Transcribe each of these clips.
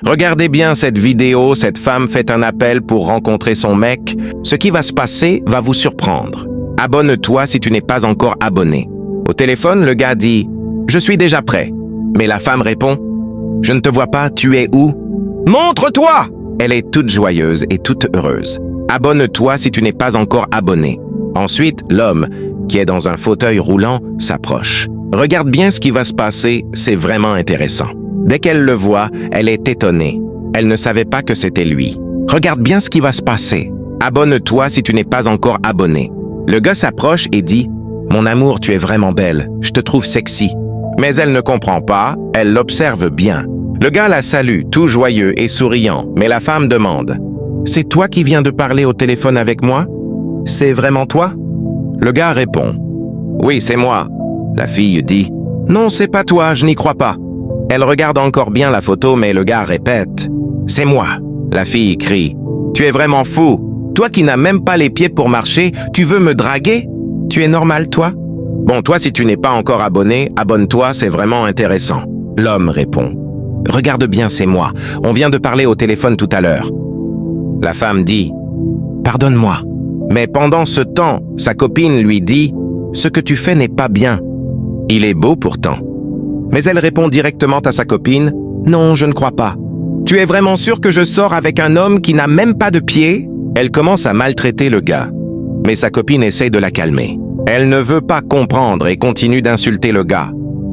Regardez bien cette vidéo, cette femme fait un appel pour rencontrer son mec. Ce qui va se passer va vous surprendre. Abonne-toi si tu n'es pas encore abonné. Au téléphone, le gars dit « Je suis déjà prêt ». Mais la femme répond « Je ne te vois pas, tu es où ?»« Montre-toi !» Elle est toute joyeuse et toute heureuse. Abonne-toi si tu n'es pas encore abonné. Ensuite, l'homme, qui est dans un fauteuil roulant, s'approche. Regarde bien ce qui va se passer, c'est vraiment intéressant. Dès qu'elle le voit, elle est étonnée. Elle ne savait pas que c'était lui. Regarde bien ce qui va se passer. Abonne-toi si tu n'es pas encore abonné. Le gars s'approche et dit « Mon amour, tu es vraiment belle. Je te trouve sexy. » Mais elle ne comprend pas, elle l'observe bien. Le gars la salue, tout joyeux et souriant, mais la femme demande « C'est toi qui viens de parler au téléphone avec moi? C'est vraiment toi? » Le gars répond « Oui, c'est moi. » La fille dit « Non, c'est pas toi, je n'y crois pas. » Elle regarde encore bien la photo, mais le gars répète « C'est moi. » La fille crie « Tu es vraiment fou. Toi qui n'as même pas les pieds pour marcher, tu veux me draguer? Tu es normal, toi? Bon, toi, si tu n'es pas encore abonné, abonne-toi, c'est vraiment intéressant. L'homme répond « Regarde bien, c'est moi. On vient de parler au téléphone tout à l'heure. » La femme dit « Pardonne-moi. » Mais pendant ce temps, sa copine lui dit « Ce que tu fais n'est pas bien. Il est beau pourtant. » Mais elle répond directement à sa copine « Non, je ne crois pas. Tu es vraiment sûr que je sors avec un homme qui n'a même pas de pied? » Elle commence à maltraiter le gars. Mais sa copine essaie de la calmer. Elle ne veut pas comprendre et continue d'insulter le gars.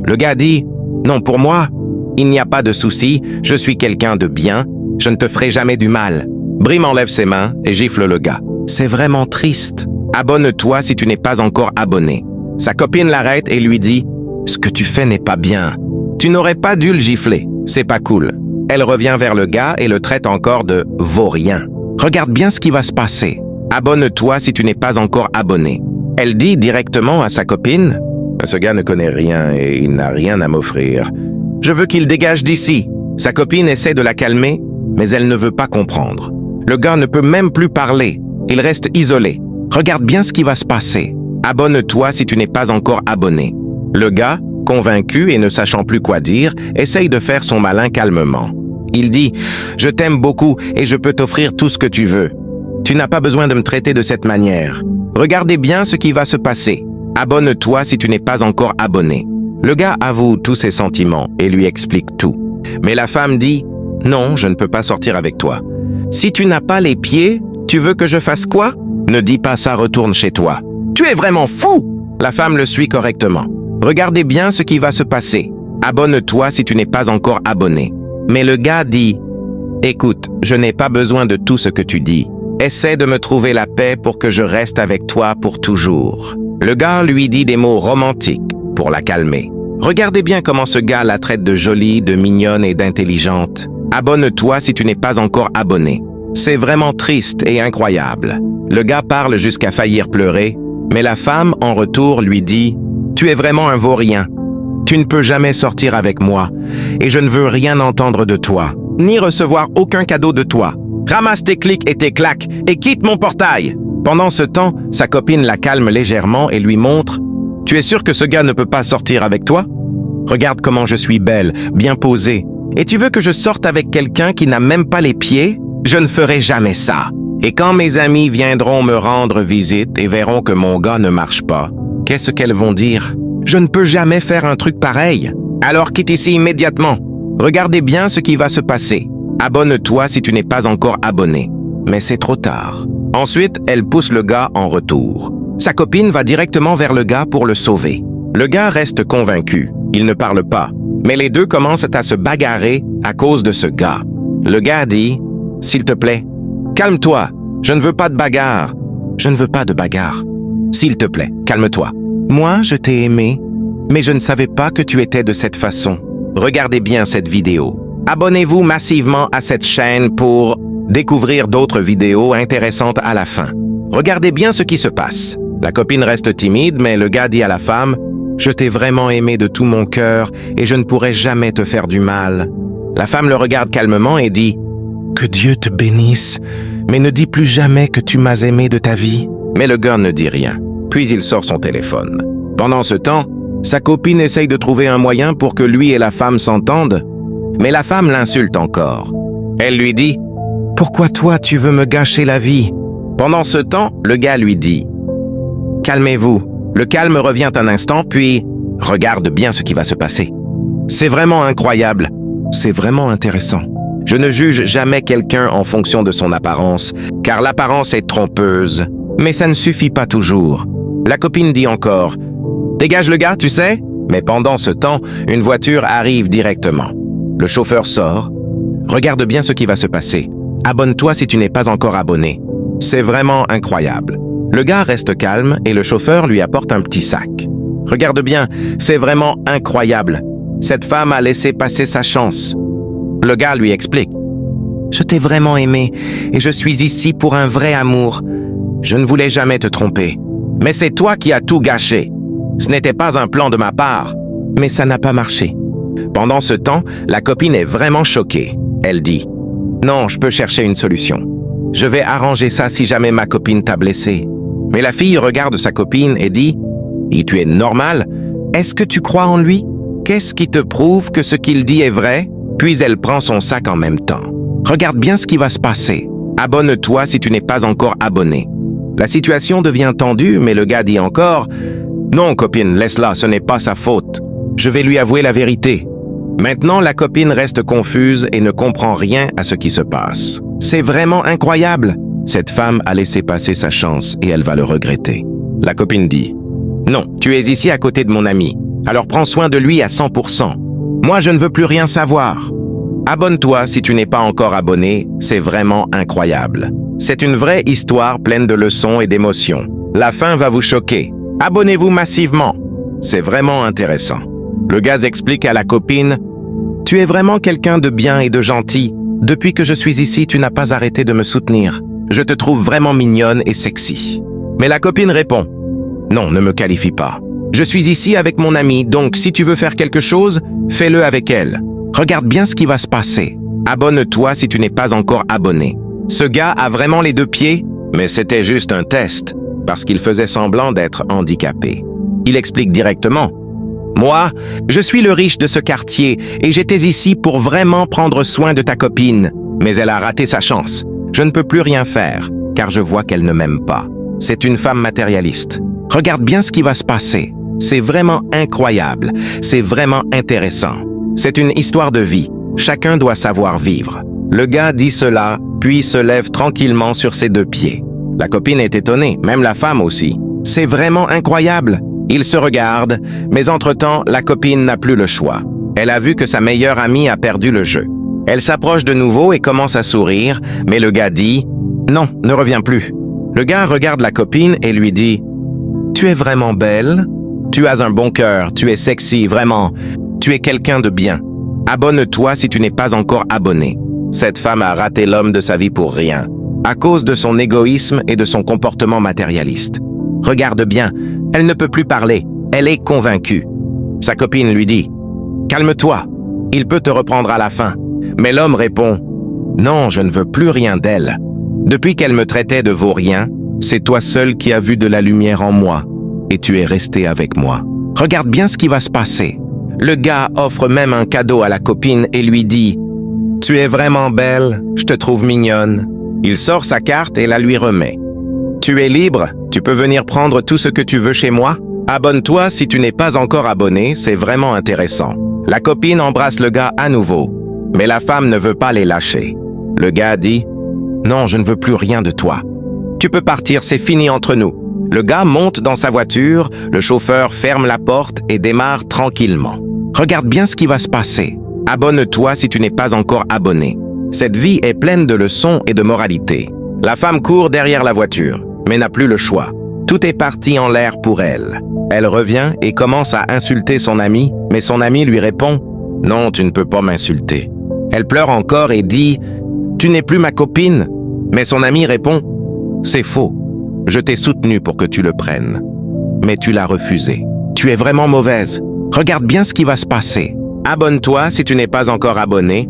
Le gars dit « Non, pour moi, il n'y a pas de souci, je suis quelqu'un de bien, je ne te ferai jamais du mal. » Brim enlève ses mains et gifle le gars. C'est vraiment triste. Abonne-toi si tu n'es pas encore abonné. Sa copine l'arrête et lui dit « Ce que tu fais n'est pas bien. Tu n'aurais pas dû le gifler, c'est pas cool. » Elle revient vers le gars et le traite encore de « vaurien ». Regarde bien ce qui va se passer. Abonne-toi si tu n'es pas encore abonné. Elle dit directement à sa copine « Ce gars ne connaît rien et il n'a rien à m'offrir. Je veux qu'il dégage d'ici. » Sa copine essaie de la calmer, mais elle ne veut pas comprendre. Le gars ne peut même plus parler. Il reste isolé. Regarde bien ce qui va se passer. Abonne-toi si tu n'es pas encore abonné. Le gars, convaincu et ne sachant plus quoi dire, essaye de faire son malin calmement. Il dit « Je t'aime beaucoup et je peux t'offrir tout ce que tu veux. Tu n'as pas besoin de me traiter de cette manière. Regardez bien ce qui va se passer. Abonne-toi si tu n'es pas encore abonné. » Le gars avoue tous ses sentiments et lui explique tout. Mais la femme dit « Non, je ne peux pas sortir avec toi. Si tu n'as pas les pieds, tu veux que je fasse quoi? Ne dis pas ça, retourne chez toi. Tu es vraiment fou! » La femme le suit correctement. Regardez bien ce qui va se passer. Abonne-toi si tu n'es pas encore abonné. Mais le gars dit « Écoute, je n'ai pas besoin de tout ce que tu dis. Essaie de me trouver la paix pour que je reste avec toi pour toujours. » Le gars lui dit des mots romantiques pour la calmer. Regardez bien comment ce gars la traite de jolie, de mignonne et d'intelligente. Abonne-toi si tu n'es pas encore abonné. C'est vraiment triste et incroyable. Le gars parle jusqu'à faillir pleurer, mais la femme, en retour, lui dit « Tu es vraiment un vaurien. Tu ne peux jamais sortir avec moi, et je ne veux rien entendre de toi, ni recevoir aucun cadeau de toi. Ramasse tes clics et tes claques, et quitte mon portail. » Pendant ce temps, sa copine la calme légèrement et lui montre « Tu es sûr que ce gars ne peut pas sortir avec toi? Regarde comment je suis belle, bien posée. Et tu veux que je sorte avec quelqu'un qui n'a même pas les pieds? Je ne ferai jamais ça. Et quand mes amis viendront me rendre visite et verront que mon gars ne marche pas, qu'est-ce qu'elles vont dire? Je ne peux jamais faire un truc pareil. Alors quitte ici immédiatement. Regardez bien ce qui va se passer. Abonne-toi si tu n'es pas encore abonné. » Mais c'est trop tard. Ensuite, elle pousse le gars en retour. Sa copine va directement vers le gars pour le sauver. Le gars reste convaincu. Il ne parle pas. Mais les deux commencent à se bagarrer à cause de ce gars. Le gars dit « S'il te plaît, calme-toi. Je ne veux pas de bagarre. Je ne veux pas de bagarre. S'il te plaît, calme-toi. Moi, je t'ai aimé, mais je ne savais pas que tu étais de cette façon. Regardez bien cette vidéo. Abonnez-vous massivement à cette chaîne pour découvrir d'autres vidéos intéressantes à la fin. Regardez bien ce qui se passe. La copine reste timide, mais le gars dit à la femme « Je t'ai vraiment aimé de tout mon cœur et je ne pourrai jamais te faire du mal. » La femme le regarde calmement et dit « Que Dieu te bénisse, mais ne dis plus jamais que tu m'as aimé de ta vie. » Mais le gars ne dit rien. Puis il sort son téléphone. Pendant ce temps, sa copine essaye de trouver un moyen pour que lui et la femme s'entendent, mais la femme l'insulte encore. Elle lui dit « Pourquoi toi tu veux me gâcher la vie ?» Pendant ce temps, le gars lui dit « Calmez-vous. » Le calme revient un instant, puis « Regarde bien ce qui va se passer. » C'est vraiment incroyable. C'est vraiment intéressant. Je ne juge jamais quelqu'un en fonction de son apparence, car l'apparence est trompeuse. Mais ça ne suffit pas toujours. La copine dit encore « Dégage le gars, tu sais ?» Mais pendant ce temps, une voiture arrive directement. Le chauffeur sort. Regarde bien ce qui va se passer. Abonne-toi si tu n'es pas encore abonné. C'est vraiment incroyable. Le gars reste calme et le chauffeur lui apporte un petit sac. Regarde bien, c'est vraiment incroyable. Cette femme a laissé passer sa chance. Le gars lui explique. Je t'ai vraiment aimé et je suis ici pour un vrai amour. Je ne voulais jamais te tromper. Mais c'est toi qui as tout gâché. Ce n'était pas un plan de ma part. Mais ça n'a pas marché. Pendant ce temps, la copine est vraiment choquée. Elle dit « Non, je peux chercher une solution. Je vais arranger ça si jamais ma copine t'a blessé. » Mais la fille regarde sa copine et dit « Et tu es normal? Est-ce que tu crois en lui? Qu'est-ce qui te prouve que ce qu'il dit est vrai? » Puis elle prend son sac en même temps. Regarde bien ce qui va se passer. Abonne-toi si tu n'es pas encore abonné. La situation devient tendue, mais le gars dit encore « Non, copine, laisse-la, ce n'est pas sa faute. Je vais lui avouer la vérité. » Maintenant, la copine reste confuse et ne comprend rien à ce qui se passe. C'est vraiment incroyable. Cette femme a laissé passer sa chance et elle va le regretter. La copine dit « Non, tu es ici à côté de mon ami. Alors prends soin de lui à 100%. Moi, je ne veux plus rien savoir. Abonne-toi si tu n'es pas encore abonné, c'est vraiment incroyable. C'est une vraie histoire pleine de leçons et d'émotions. La fin va vous choquer. Abonnez-vous massivement. C'est vraiment intéressant. » Le gars explique à la copine « Tu es vraiment quelqu'un de bien et de gentil. Depuis que je suis ici, tu n'as pas arrêté de me soutenir. Je te trouve vraiment mignonne et sexy. » Mais la copine répond « Non, ne me qualifie pas. Je suis ici avec mon amie, donc si tu veux faire quelque chose, fais-le avec elle. Regarde bien ce qui va se passer. Abonne-toi si tu n'es pas encore abonné. » Ce gars a vraiment les deux pieds, mais c'était juste un test, parce qu'il faisait semblant d'être handicapé. Il explique directement « Moi, je suis le riche de ce quartier et j'étais ici pour vraiment prendre soin de ta copine, mais elle a raté sa chance. Je ne peux plus rien faire, car je vois qu'elle ne m'aime pas. C'est une femme matérialiste. Regarde bien ce qui va se passer. C'est vraiment incroyable. C'est vraiment intéressant. C'est une histoire de vie. Chacun doit savoir vivre. » Le gars dit cela, puis se lève tranquillement sur ses deux pieds. La copine est étonnée, même la femme aussi. C'est vraiment incroyable. Ils se regardent, mais entre-temps, la copine n'a plus le choix. Elle a vu que sa meilleure amie a perdu le jeu. Elle s'approche de nouveau et commence à sourire, mais le gars dit « Non, ne reviens plus. » Le gars regarde la copine et lui dit « Tu es vraiment belle. Tu as un bon cœur, tu es sexy, vraiment. Tu es quelqu'un de bien. Abonne-toi si tu n'es pas encore abonné. » Cette femme a raté l'homme de sa vie pour rien, à cause de son égoïsme et de son comportement matérialiste. Regarde bien, elle ne peut plus parler, elle est convaincue. Sa copine lui dit « Calme-toi, il peut te reprendre à la fin. » Mais l'homme répond « Non, je ne veux plus rien d'elle. Depuis qu'elle me traitait de vaurien, c'est toi seul qui as vu de la lumière en moi, et tu es resté avec moi. Regarde bien ce qui va se passer. » Le gars offre même un cadeau à la copine et lui dit « Tu es vraiment belle, je te trouve mignonne. » Il sort sa carte et la lui remet. « Tu es libre, tu peux venir prendre tout ce que tu veux chez moi. Abonne-toi si tu n'es pas encore abonné, c'est vraiment intéressant. » La copine embrasse le gars à nouveau, mais la femme ne veut pas les lâcher. Le gars dit « Non, je ne veux plus rien de toi. Tu peux partir, c'est fini entre nous. » Le gars monte dans sa voiture, le chauffeur ferme la porte et démarre tranquillement. Regarde bien ce qui va se passer. Abonne-toi si tu n'es pas encore abonné. Cette vie est pleine de leçons et de moralité. La femme court derrière la voiture, mais n'a plus le choix. Tout est parti en l'air pour elle. Elle revient et commence à insulter son ami, mais son ami lui répond « Non, tu ne peux pas m'insulter. » Elle pleure encore et dit « Tu n'es plus ma copine. » Mais son ami répond « C'est faux. Je t'ai soutenu pour que tu le prennes. Mais tu l'as refusé. Tu es vraiment mauvaise. Regarde bien ce qui va se passer. Abonne-toi si tu n'es pas encore abonné.